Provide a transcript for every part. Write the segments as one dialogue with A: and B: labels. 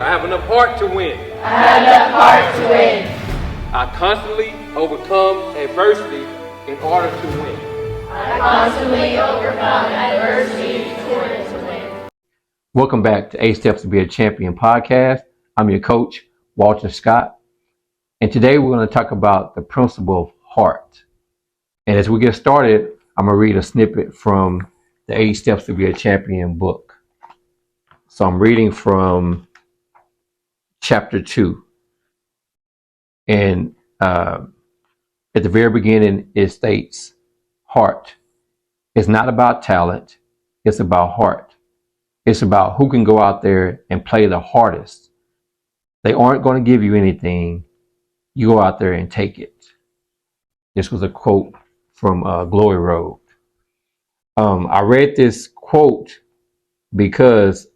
A: I have enough heart to win.
B: I have enough heart to win.
A: I constantly overcome adversity in order to win.
B: I constantly overcome adversity in order to win.
C: Welcome back to 8 Steps to Be a Champion podcast. I'm your coach, Walter Scott. And today we're going to talk about the principle of heart. And as we get started, I'm going to read a snippet from the 8 Steps to Be a Champion book. So I'm reading from chapter 2. And at the very beginning, it states, heart. It's not about talent. It's about heart. It's about who can go out there and play the hardest. They aren't going to give you anything. You go out there and take it. This was a quote from Glory Road. I read this quote because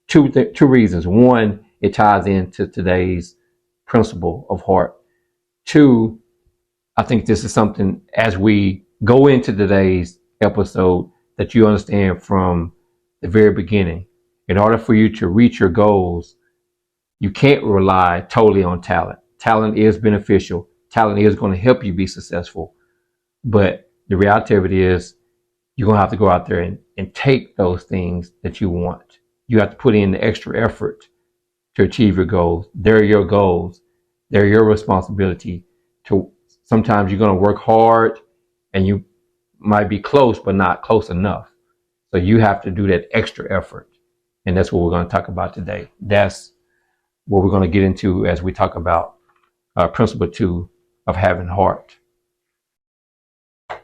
C: two reasons. One, it ties into today's principle of heart. Two, I think this is something as we go into today's episode that you understand from the very beginning. In order for you to reach your goals, you can't rely totally on talent. Talent is beneficial. Talent is going to help you be successful. But the reality of it is you're going to have to go out there and take those things that you want. You have to put in the extra effort to achieve your goals. They're your goals. They're your responsibility. Sometimes you're going to work hard and you might be close, but not close enough. So you have to do that extra effort. And that's what we're going to talk about today. That's what we're going to get into as we talk about principle 2 of having heart.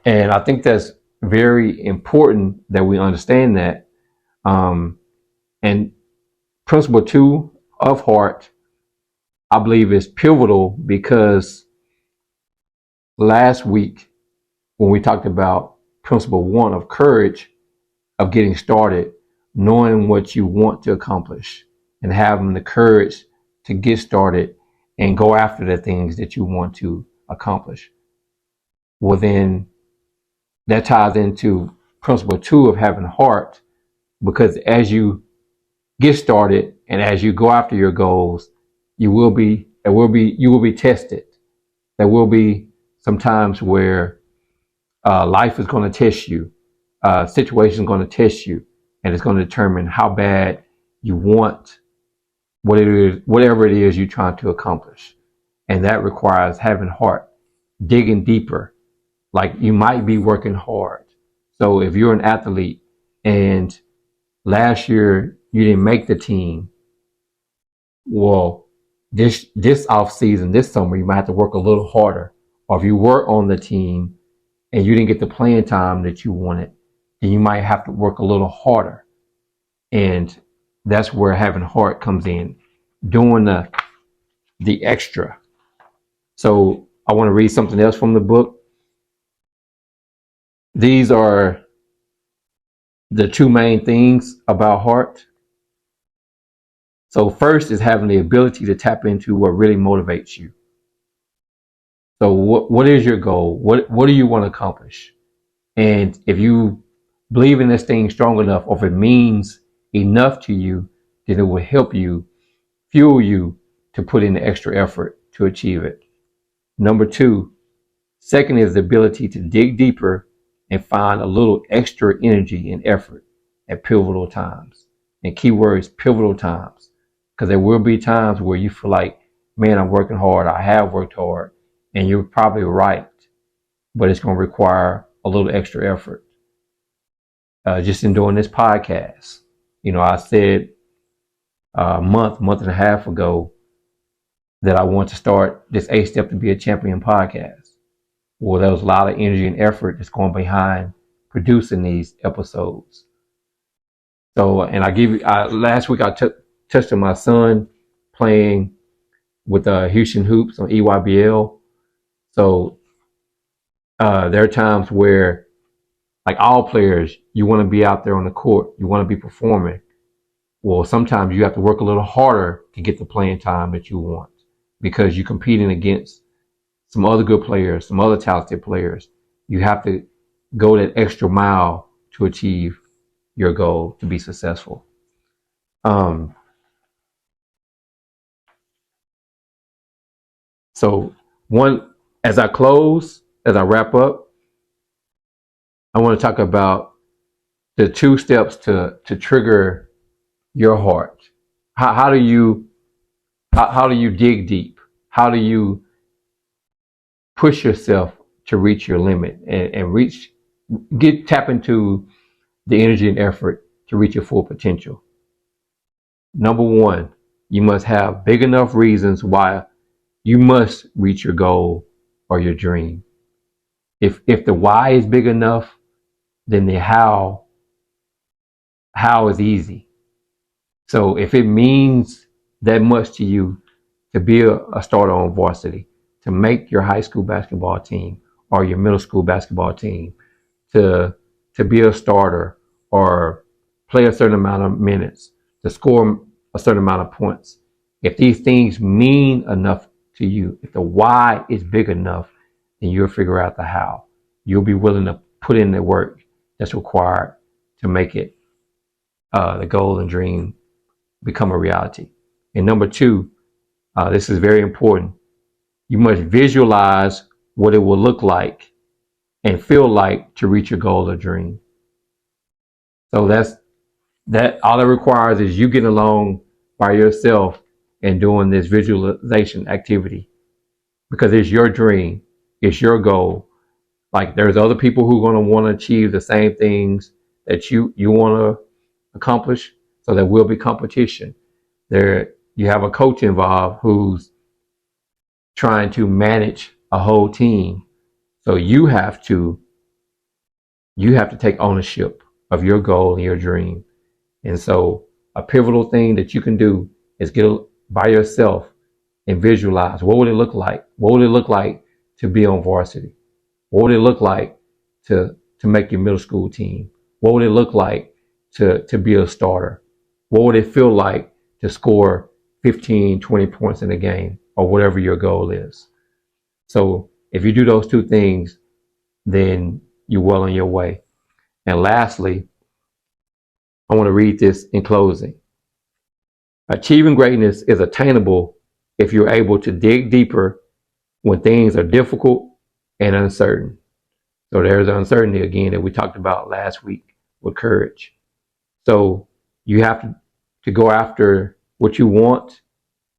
C: And I think that's very important that we understand that. And principle 2 of heart, I believe, is pivotal because last week when we talked about principle 1 of courage, of getting started, knowing what you want to accomplish and having the courage to get started and go after the things that you want to accomplish. Well, then that ties into principle 2 of having heart, because as you get started and as you go after your goals, you will be tested. There will be some times where life is going to test you. Situation is going to test you, and it's going to determine how bad you want whatever it is you're trying to accomplish. And that requires having heart, digging deeper. Like you might be working hard. So if you're an athlete and last year you didn't make the team, well, this off season, this summer, you might have to work a little harder. Or if you were on the team and you didn't get the playing time that you wanted, then you might have to work a little harder. And that's where having heart comes in, doing the extra. So I want to read something else from the book. These are the two main things about heart. So first is having the ability to tap into what really motivates you. So what is your goal? What do you want to accomplish? And if you believe in this thing strong enough, or if it means enough to you, then it will help you, fuel you to put in the extra effort to achieve it. Number 2, second is the ability to dig deeper and find a little extra energy and effort at pivotal times. And key word is pivotal times, because there will be times where you feel like, man, I'm working hard. I have worked hard. And you're probably right, but it's going to require a little extra effort. Just in doing this podcast, I said a month and a half ago that I want to start this 8 Step to Be a Champion podcast. Well, there was a lot of energy and effort that's going behind producing these episodes. So, and last week I touched on my son playing with Houston Hoops on EYBL. So there are times where, like all players, you want to be out there on the court. You want to be performing. Well, sometimes you have to work a little harder to get the playing time that you want, because you're competing against some other good players, some other talented players. You have to go that extra mile to achieve your goal, to be successful. So as I wrap up, I want to talk about the 2 steps to trigger your heart. How do you dig deep? How do you push yourself to reach your limit and tap into the energy and effort to reach your full potential? Number 1, you must have big enough reasons why you must reach your goal or your dream. If the why is big enough, then the how is easy. So if it means that much to you to be a starter on varsity, to make your high school basketball team or your middle school basketball team, to be a starter or play a certain amount of minutes, to score a certain amount of points. If these things mean enough to you, if the why is big enough, then you'll figure out the how. You'll be willing to put in the work that's required to make it the goal and dream become a reality. And number 2, this is very important. You must visualize what it will look like and feel like to reach your goal or dream. So that all it requires is you getting along by yourself and doing this visualization activity, because it's your dream, it's your goal. Like, there's other people who are going to want to achieve the same things that you want to accomplish, so there will be competition. There, you have a coach involved who's trying to manage a whole team, so you have to take ownership of your goal and your dream. And so a pivotal thing that you can do is get by yourself and visualize, what would it look like? What would it look like to be on varsity? What would it look like to make your middle school team? What would it look like to be a starter? What would it feel like to score 15, 20 points in a game, or whatever your goal is? So if you do those 2 things, then you're well on your way. And lastly, I want to read this in closing. Achieving greatness is attainable if you're able to dig deeper when things are difficult and uncertain. So there's the uncertainty again that we talked about last week with courage. So you have to go after what you want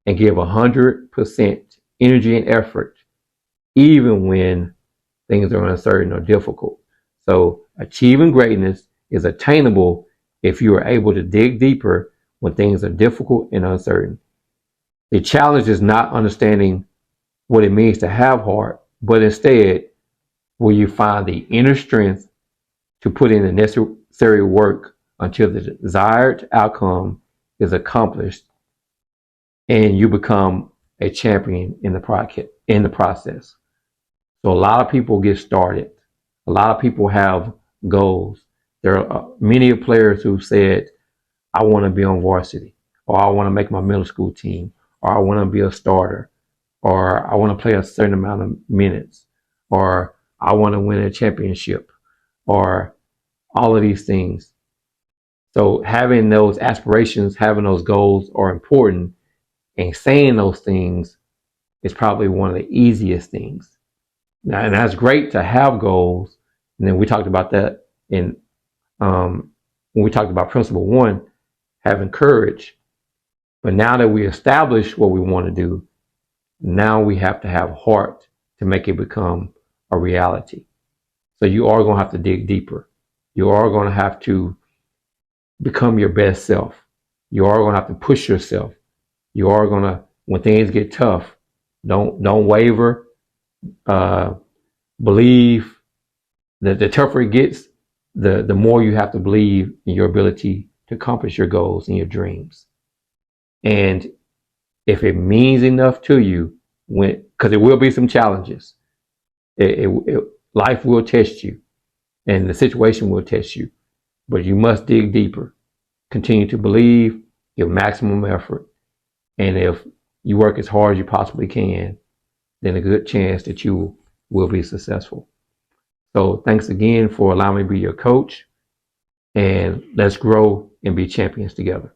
C: and give 100% energy and effort, even when things are uncertain or difficult. So achieving greatness is attainable if you are able to dig deeper when things are difficult and uncertain. The challenge is not understanding what it means to have heart, but instead, will you find the inner strength to put in the necessary work until the desired outcome is accomplished and you become a champion in the process. So a lot of people get started. A lot of people have goals. There are many players who said, I want to be on varsity, or I want to make my middle school team, or I want to be a starter, or I want to play a certain amount of minutes, or I want to win a championship, or all of these things. So having those aspirations, having those goals are important, and saying those things is probably one of the easiest things. Now, and that's great to have goals. And then we talked about that when we talked about principle 1, having courage. But now that we establish what we want to do, now we have to have heart to make it become a reality. So you are going to have to dig deeper. You are going to have to become your best self. You are going to have to push yourself. You are going to, when things get tough, don't waver. Believe that the tougher it gets, the more you have to believe in your ability to accomplish your goals and your dreams. And if it means enough to you, because there will be some challenges, life will test you and the situation will test you, but you must dig deeper, continue to believe, give maximum effort. And if you work as hard as you possibly can, then a good chance that you will be successful. So thanks again for allowing me to be your coach, and let's grow and be champions together.